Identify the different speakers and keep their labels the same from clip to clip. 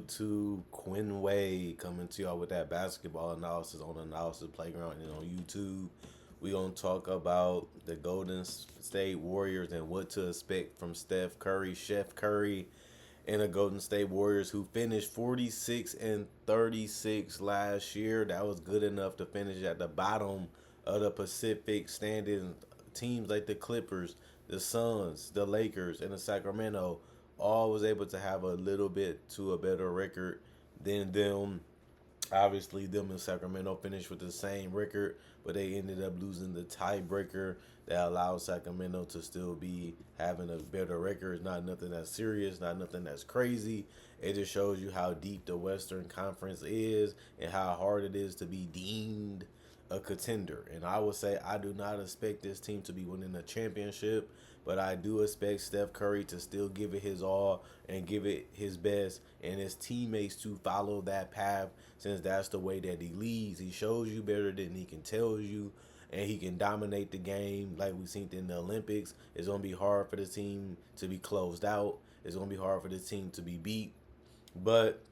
Speaker 1: YouTube? Quinn Wade coming to y'all with that basketball analysis on Analysis Playground and on YouTube. We gonna talk about the Golden State Warriors and what to expect from Steph Curry, Chef Curry, and the Golden State Warriors, who finished 46 and 36 last year. That was good enough to finish at the bottom of the Pacific standing. Teams like the Clippers, the Suns, the Lakers, and the Sacramento all was able to have a little bit to a better record than them. Obviously, them and Sacramento finished with the same record, but they ended up losing the tiebreaker that allowed Sacramento to still be having a better record. It's not nothing that's serious, not nothing that's crazy. It just shows you how deep the Western Conference is and how hard it is to be deemed a contender. And I would say I do not expect this team to be winning a championship, but I do expect Steph Curry to still give it his all and give it his best, and his teammates to follow that path, since that's the way that he leads. He shows you better than he can tell you, and he can dominate the game like we seen in the Olympics. It's going to be hard for the team to be closed out. It's going to be hard for the team to be beat, but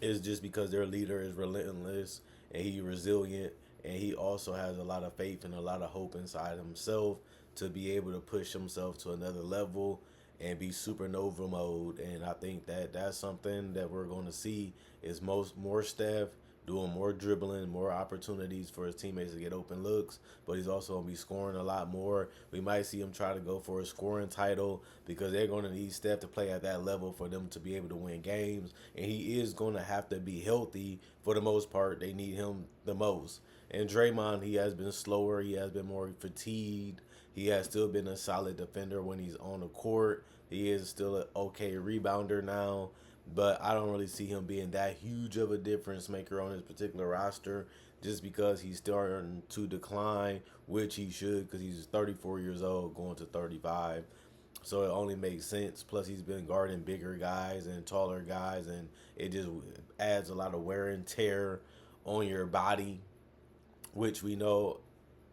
Speaker 1: it's just because their leader is relentless and he's resilient, and he also has a lot of faith and a lot of hope inside himself to be able to push himself to another level and be supernova mode. And I think that that's something that we're going to see is more Steph doing more dribbling, more opportunities for his teammates to get open looks, but he's also going to be scoring a lot more. We might see him try to go for a scoring title because they're going to need Steph to play at that level for them to be able to win games, and he is going to have to be healthy for the most part. They need him the most. And Draymond, he has been slower, he has been more fatigued. He has still been a solid defender when he's on the court. He is still an okay rebounder now, but I don't really see him being that huge of a difference maker on his particular roster, just because he's starting to decline, which he should, because he's 34 years old going to 35. So it only makes sense. Plus, he's been guarding bigger guys and taller guys, and it just adds a lot of wear and tear on your body, which we know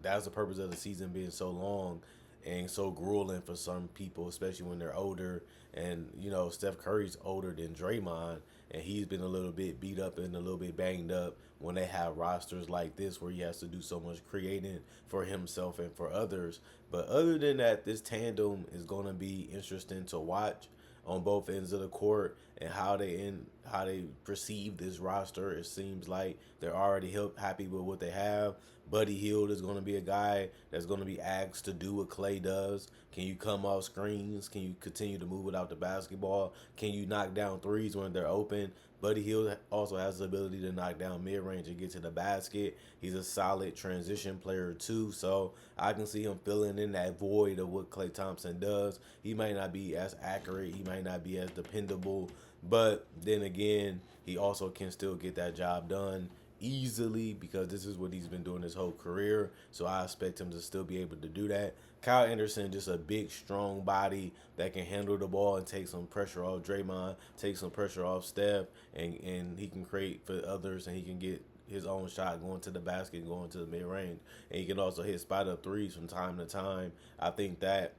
Speaker 1: that's the purpose of the season being so long and so grueling for some people, especially when they're older. And, Steph Curry's older than Draymond, and he's been a little bit beat up and a little bit banged up when they have rosters like this where he has to do so much creating for himself and for others. But other than that, this tandem is going to be interesting to watch on both ends of the court, and how they perceive this roster. It seems like they're already happy with what they have. Buddy Hield is going to be a guy that's going to be asked to do what Clay does. Can you come off screens? Can you continue to move without the basketball? Can you knock down threes when they're open? Buddy Hield also has the ability to knock down mid-range and get to the basket. He's a solid transition player too, so I can see him filling in that void of what Klay Thompson does. He might not be as accurate, he might not be as dependable, but then again, he also can still get that job done easily because this is what he's been doing his whole career. So I expect him to still be able to do that. Kyle Anderson, just a big, strong body that can handle the ball and take some pressure off Draymond, take some pressure off Steph, and he can create for others, and he can get his own shot going to the basket, going to the mid range, and he can also hit spot up threes from time to time. I think that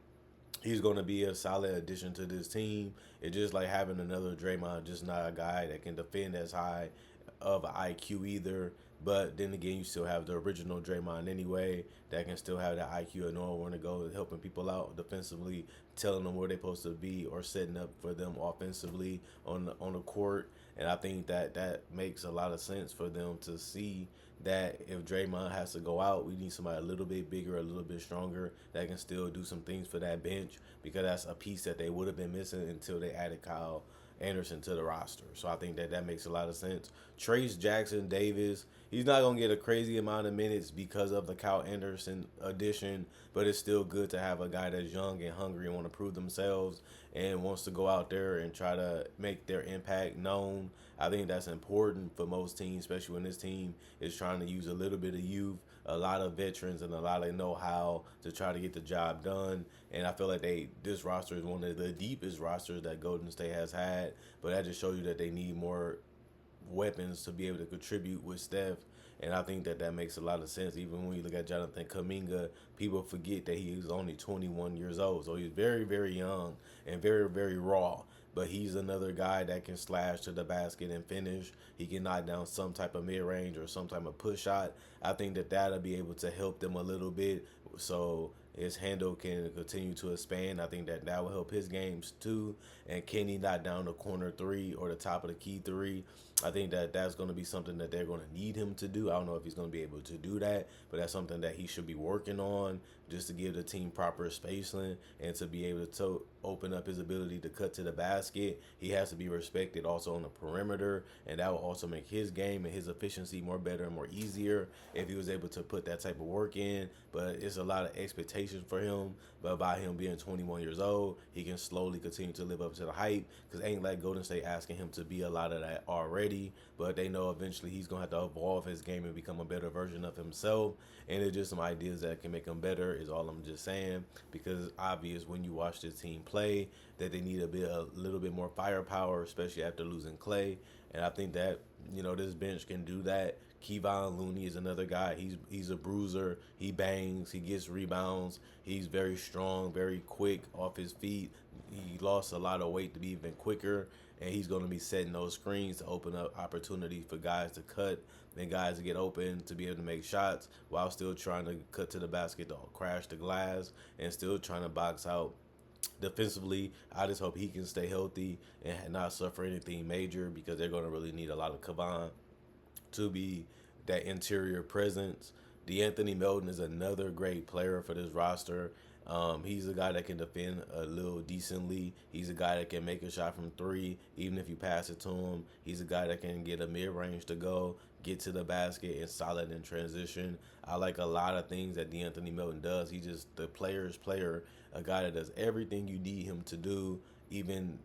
Speaker 1: he's going to be a solid addition to this team. It's just like having another Draymond, just not a guy that can defend as high of an IQ either. But then again, you still have the original Draymond anyway that can still have that IQ and knowing where to go, helping people out defensively, telling them where they're supposed to be, or setting up for them offensively on the court. And I think that makes a lot of sense for them to see that if Draymond has to go out, we need somebody a little bit bigger, a little bit stronger that can still do some things for that bench, because that's a piece that they would have been missing until they added Kyle Anderson to the roster. So I think that makes a lot of sense. Trace Jackson Davis, he's not going to get a crazy amount of minutes because of the Kyle Anderson addition, but it's still good to have a guy that's young and hungry and want to prove themselves and wants to go out there and try to make their impact known. I think that's important for most teams, especially when this team is trying to use a little bit of youth, a lot of veterans, and a lot of know-how to try to get the job done. And I feel like this roster is one of the deepest rosters that Golden State has had, but that just shows you that they need more weapons to be able to contribute with Steph. And I think that makes a lot of sense. Even when you look at Jonathan Kuminga, people forget that he is only 21 years old. So he's very, very young and very, very raw. but he's another guy that can slash to the basket and finish. He can knock down some type of mid range or some type of push shot. I think that that'll be able to help them a little bit, so his handle can continue to expand. I think that that will help his games too. And can he knock down the corner three or the top of the key three? I think that that's going to be something that they're going to need him to do. I don't know if he's going to be able to do that, but that's something that he should be working on just to give the team proper spacing and to be able to open up his ability to cut to the basket. He has to be respected also on the perimeter, and that will also make his game and his efficiency more better and more easier if he was able to put that type of work in. But it's a lot of expectations for him. But by him being 21 years old, he can slowly continue to live up to the hype, because ain't like Golden State asking him to be a lot of that already. But they know eventually he's going to have to evolve his game and become a better version of himself. And it's just some ideas that can make him better is all I'm just saying, because it's obvious when you watch this team play that they need a little bit more firepower, especially after losing Clay. And I think that, this bench can do that. Kevon Looney is another guy. He's a bruiser. He bangs. He gets rebounds. He's very strong, very quick off his feet. He lost a lot of weight to be even quicker, and he's going to be setting those screens to open up opportunity for guys to cut and guys to get open to be able to make shots while still trying to cut to the basket to crash the glass and still trying to box out defensively. I just hope he can stay healthy and not suffer anything major, because they're going to really need a lot of Kevon to be that interior presence. DeAnthony Melton is another great player for this roster. He's a guy that can defend a little decently. He's a guy that can make a shot from three, even if you pass it to him. He's a guy that can get a mid range to go, get to the basket, and solid in transition. I like a lot of things that DeAnthony Melton does. He's just the player's player, a guy that does everything you need him to do, even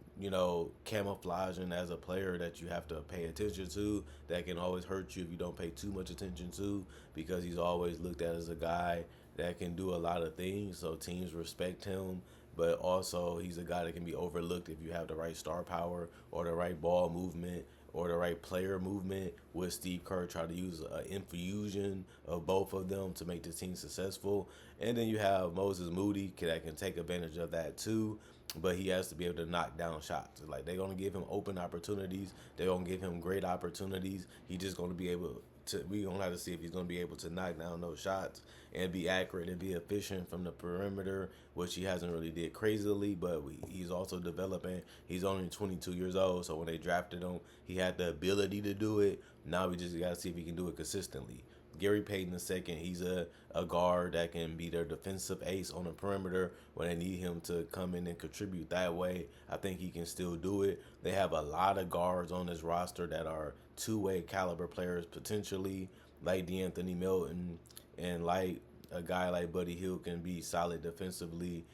Speaker 1: camouflaging as a player that you have to pay attention to, that can always hurt you if you don't pay too much attention to, because he's always looked at as a guy that can do a lot of things, so teams respect him. But also he's a guy that can be overlooked if you have the right star power or the right ball movement or the right player movement. With Steve Kerr try to use an infusion of both of them to make the team successful. And then you have Moses Moody that can take advantage of that too, but he has to be able to knock down shots. Like, they're gonna give him open opportunities. They're gonna give him great opportunities. He's just gonna be able to. We gonna have to see if he's gonna be able to knock down those shots and be accurate and be efficient from the perimeter, which he hasn't really did crazily. But he's also developing. He's only 22 years old, so when they drafted him, he had the ability to do it. Now we just gotta see if he can do it consistently. Gary Payton II, he's a guard that can be their defensive ace on the perimeter when they need him to come in and contribute that way. I think he can still do it. They have a lot of guards on this roster that are two-way caliber players potentially, like DeAnthony Melton, and like a guy like Buddy Hield can be solid defensively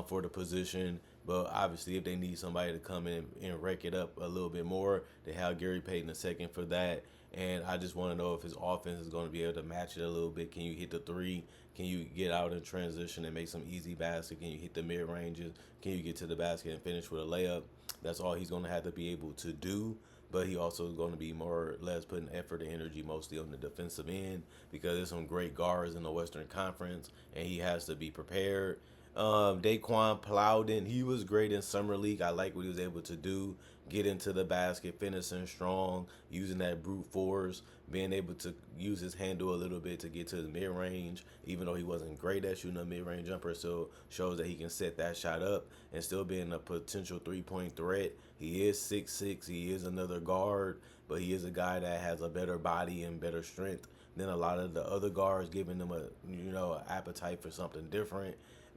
Speaker 1: for the position. But obviously, if they need somebody to come in and wreck it up a little bit more, they have Gary Payton II for that. And I just want to know if his offense is going to be able to match it a little bit. Can you hit the three? Can you get out in transition and make some easy basket? Can you hit the mid ranges? Can you get to the basket and finish with a layup? That's all he's going to have to be able to do. But he also is going to be more or less putting effort and energy mostly on the defensive end, because there's some great guards in the Western Conference, and he has to be prepared. Daquan Plowden, he was great in summer league. I like what he was able to do, get into the basket, finishing strong, using that brute force, being able to use his handle a little bit to get to the mid range. Even though he wasn't great at shooting a mid range jumper, so shows that he can set that shot up and still being a potential 3-point threat. He is 6'6". He is another guard, but he is a guy that has a better body and better strength than a lot of the other guards, giving them an appetite for something different.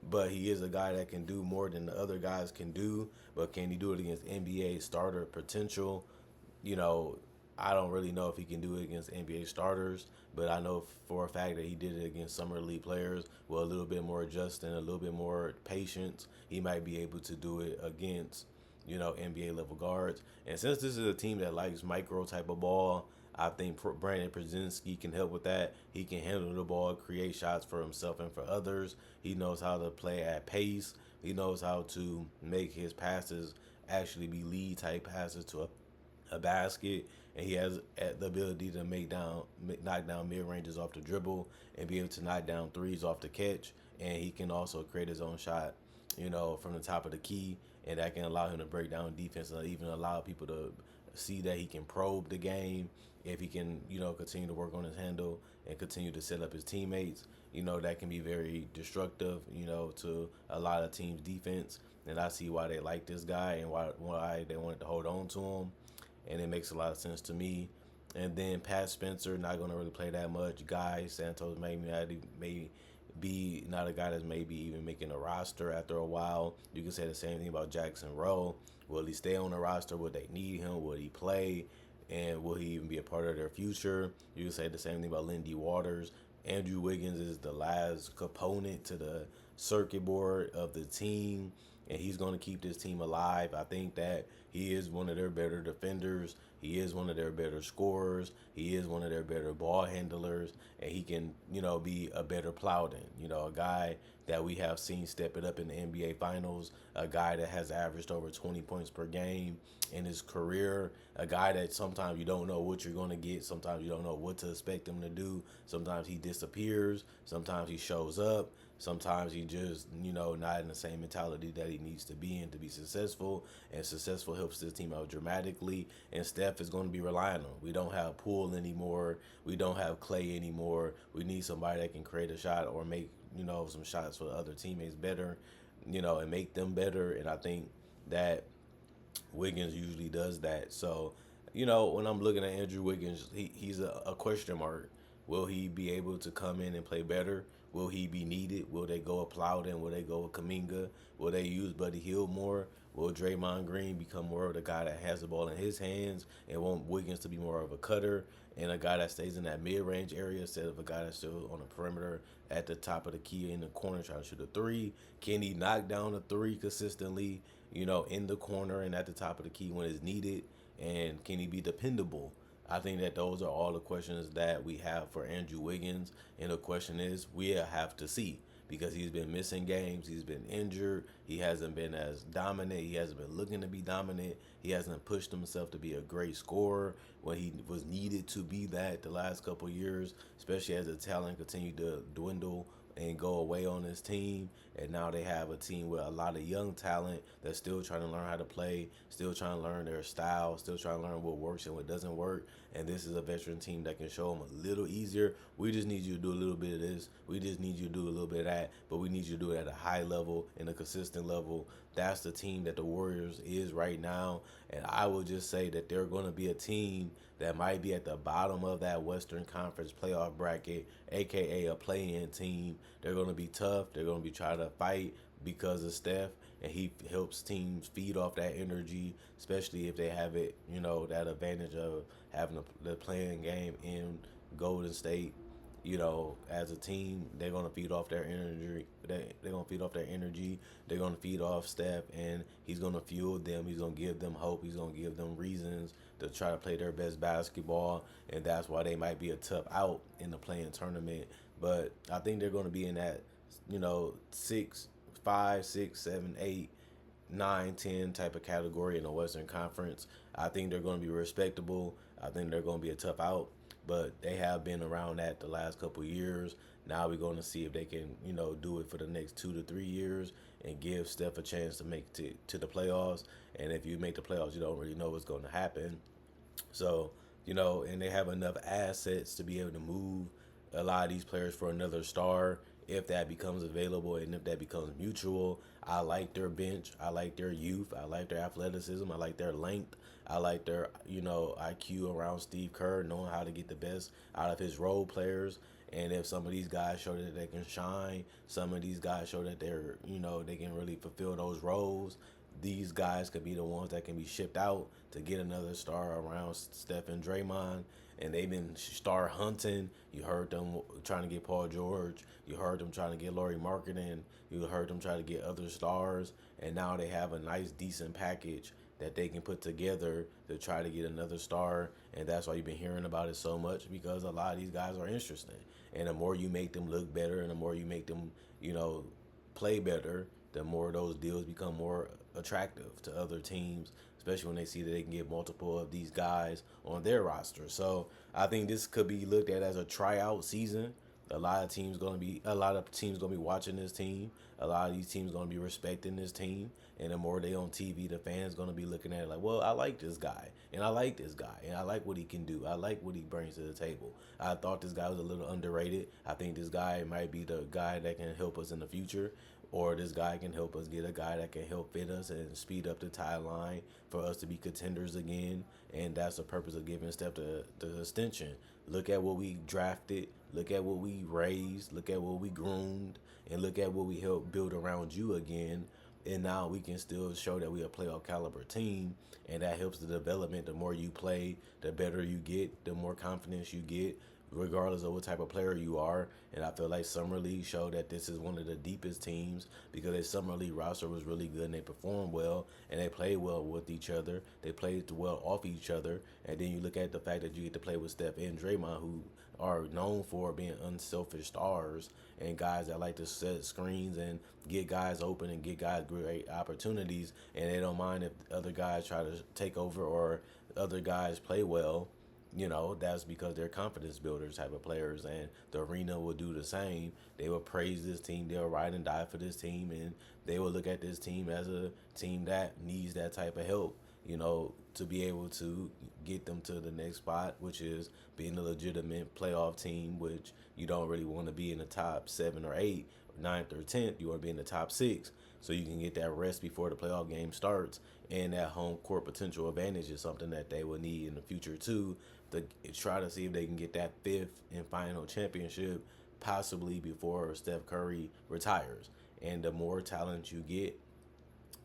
Speaker 1: But he is a guy that can do more than the other guys can do. But can he do it against NBA starter potential? I don't really know if he can do it against NBA starters, but I know for a fact that he did it against summer league players with a little bit more adjusting, a little bit more patience. He might be able to do it against, NBA level guards. And since this is a team that likes micro type of ball, I think Brandon Brzezinski can help with that. He can handle the ball, create shots for himself and for others. He knows how to play at pace. He knows how to make his passes actually be lead type passes to a basket, and he has the ability to knock down mid ranges off the dribble and be able to knock down threes off the catch. And he can also create his own shot, from the top of the key. and that can allow him to break down defense and even allow people to see that he can probe the game if he can, continue to work on his handle and continue to set up his teammates. That can be very destructive, to a lot of teams' defense. And I see why they like this guy and why they wanted to hold on to him. And it makes a lot of sense to me. And then Pat Spencer not going to really play that much. Guy Santos may be not a guy that's maybe even making a roster after a while. You can say the same thing about Jackson Rowe. Will he stay on the roster? Will they need him? Will he play? And will he even be a part of their future? You can say the same thing about Lindy Waters. Andrew Wiggins is the last component to the circuit board of the team, and he's going to keep this team alive. I think that he is one of their better defenders. He is one of their better scorers. He is one of their better ball handlers, and he can, be a better Plowden. A guy that we have seen step it up in the NBA Finals, a guy that has averaged over 20 points per game in his career, a guy that sometimes you don't know what you're going to get, sometimes you don't know what to expect him to do, sometimes he disappears, sometimes he shows up, sometimes he just, not in the same mentality that he needs to be in to be successful, and successful helps this team out dramatically, and Steph is going to be relying on. We don't have Poole anymore, we don't have Clay anymore, we need somebody that can create a shot or make, some shots for the other teammates better, and make them better, and I think that Wiggins usually does that. So, when I'm looking at Andrew Wiggins, he's a question mark. Will he be able to come in and play better? Will he be needed? Will they go with Plowden? Will they go with Kaminga? Will they use Buddy Hield more? Will Draymond Green become more of the guy that has the ball in his hands and want Wiggins to be more of a cutter and a guy that stays in that mid-range area instead of a guy that's still on the perimeter at the top of the key in the corner trying to shoot a three? Can he knock down a three consistently, in the corner and at the top of the key when it's needed? And can he be dependable? I think that those are all the questions that we have for Andrew Wiggins. And the question is, we have to see because he's been missing games. He's been injured. He hasn't been as dominant. He hasn't been looking to be dominant. He hasn't pushed himself to be a great scorer when he was needed to be that the last couple of years, especially as the talent continued to dwindle and go away on his team. And now they have a team with a lot of young talent that's still trying to learn how to play, still trying to learn their style, still trying to learn what works and what doesn't work. And this is a veteran team that can show them a little easier. We just need you to do a little bit of this. We just need you to do a little bit of that. But we need you to do it at a high level and a consistent level. That's the team that the Warriors is right now. And I will just say that they're going to be a team that might be at the bottom of that Western Conference playoff bracket, aka a play-in team. They're going to be tough. They're going to be trying to fight because of Steph, and he helps teams feed off that energy, especially if they have it, that advantage of having the playing game in Golden State. As a team, they're gonna feed off their energy. They're gonna feed off their energy. They're gonna feed off Steph, and he's gonna fuel them. He's gonna give them hope. He's gonna give them reasons to try to play their best basketball, and that's why they might be a tough out in the playing tournament. But I think they're gonna be in that, 6, 5, 6, 7, 8, 9, 10 type of category in the Western Conference. I think they're going to be respectable. I think they're going to be a tough out, but they have been around that the last couple of years. Now we're going to see if they can, do it for the next 2 to 3 years and give Steph a chance to make to the playoffs. And if you make the playoffs, you don't really know what's going to happen. So, and they have enough assets to be able to move a lot of these players for another star if that becomes available and if that becomes mutual. I like their bench. I like their youth. I like their athleticism. I like their length. I like their, IQ around Steve Kerr, knowing how to get the best out of his role players. And if some of these guys show that they can shine, some of these guys show that they're, they can really fulfill those roles, these guys could be the ones that can be shipped out to get another star around Steph and Draymond. And they've been star hunting. You heard them trying to get Paul George. You heard them trying to get Laurie Marketing. You heard them try to get other stars. And now they have a nice, decent package that they can put together to try to get another star. And that's why you've been hearing about it so much, because a lot of these guys are interesting. And the more you make them look better and the more you make them, play better, the more those deals become more attractive to other teams, especially when they see that they can get multiple of these guys on their roster. So I think this could be looked at as a tryout season A lot of teams gonna be watching this team. A lot of these teams gonna be respecting this team. And the more they on TV, the fans gonna be looking at it like, well, I like this guy, and I like this guy, and I like what he can do. I like what he brings to the table. I thought this guy was a little underrated. I think this guy might be the guy that can help us in the future, or this guy can help us get a guy that can help fit us and speed up the timeline for us to be contenders again. And that's the purpose of giving Steph the extension. Look at what we drafted. Look at what we raised. Look at what we groomed. And look at what we helped build around you again. And now we can still show that we a playoff caliber team. And that helps the development. The more you play, the better you get, the more confidence you get, regardless of what type of player you are. And I feel like Summer League showed that this is one of the deepest teams because their Summer League roster was really good and they performed well and they played well with each other. They played well off each other. And then you look at the fact that you get to play with Steph and Draymond, who are known for being unselfish stars and guys that like to set screens and get guys open and get guys great opportunities. And they don't mind if other guys try to take over or other guys play well. That's because they're confidence builders type of players, and the arena will do the same. They will praise this team, they'll ride and die for this team, and they will look at this team as a team that needs that type of help, to be able to get them to the next spot, which is being a legitimate playoff team, which you don't really want to be in the top 7 or 8, ninth or 10th. You want to be in the top 6 so you can get that rest before the playoff game starts. And that home court potential advantage is something that they will need in the future too, to try to see if they can get that 5th and final championship possibly before Steph Curry retires. And the more talent you get,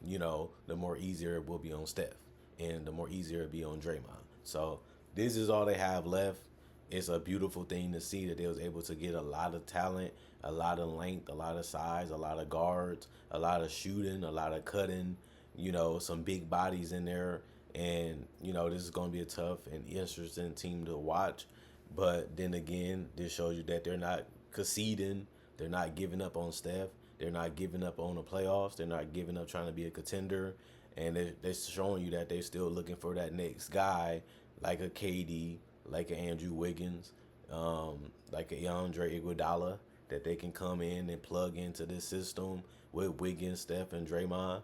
Speaker 1: the more easier it will be on Steph and the more easier it be on Draymond. So this is all they have left. It's a beautiful thing to see that they was able to get a lot of talent, a lot of length, a lot of size, a lot of guards, a lot of shooting, a lot of cutting, some big bodies in there. And, this is going to be a tough and interesting team to watch. But then again, this shows you that they're not conceding. They're not giving up on Steph. They're not giving up on the playoffs. They're not giving up trying to be a contender. And they're showing you that they're still looking for that next guy, like a KD, like a Andrew Wiggins, like a Andre Iguodala, that they can come in and plug into this system with Wiggins, Steph, and Draymond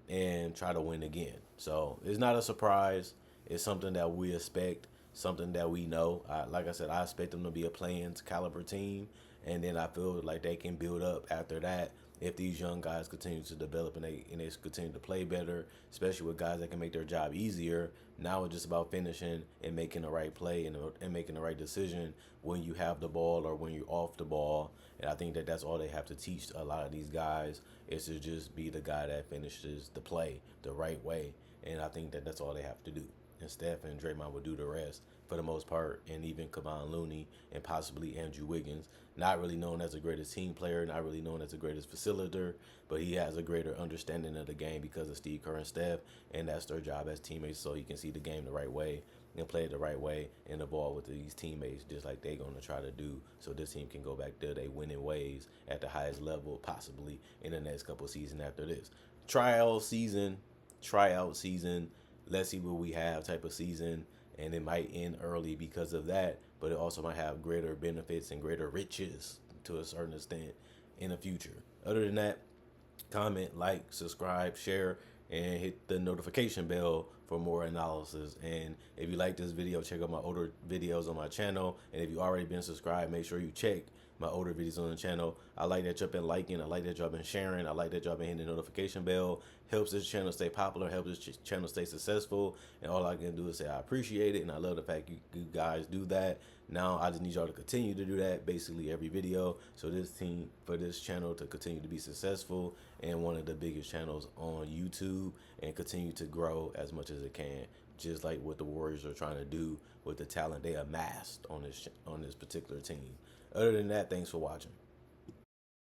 Speaker 1: and try to win again. So it's not a surprise. It's something that we expect, something that we know. Like I said, I expect them to be a playing caliber team, and then I feel like they can build up after that if these young guys continue to develop and they continue to play better, especially with guys that can make their job easier. Now it's just about finishing and making the right play and making the right decision when you have the ball or when you're off the ball. And I think that that's all they have to teach a lot of these guys, is to just be the guy that finishes the play the right way. And I think that that's all they have to do. And Steph and Draymond will do the rest for the most part, and even Kevon Looney and possibly Andrew Wiggins, not really known as the greatest team player, not really known as the greatest facilitator, but he has a greater understanding of the game because of Steve Kerr and Steph, and that's their job as teammates, so he can see the game the right way and play it the right way and evolve with these teammates just like they're going to try to do, so this team can go back to their winning ways at the highest level possibly in the next couple seasons after this. Tryout season, let's see what we have type of season, and it might end early because of that, but it also might have greater benefits and greater riches to a certain extent in the future. Other than that, comment, like, subscribe, share, and hit the notification bell for more analysis. And if you like this video, check out my older videos on my channel. And if you already been subscribed, make sure you check my older videos on the channel. I like that y'all been liking. I like that y'all been sharing. I like that y'all been hitting the notification bell. Helps this channel stay popular. Helps this channel stay successful. And all I can do is say I appreciate it. And I love the fact you guys do that. Now I just need y'all to continue to do that basically every video. So for this channel to continue to be successful and one of the biggest channels on YouTube and continue to grow as much as it can. Just like what the Warriors are trying to do with the talent they amassed on this particular team. Other than that, thanks for watching.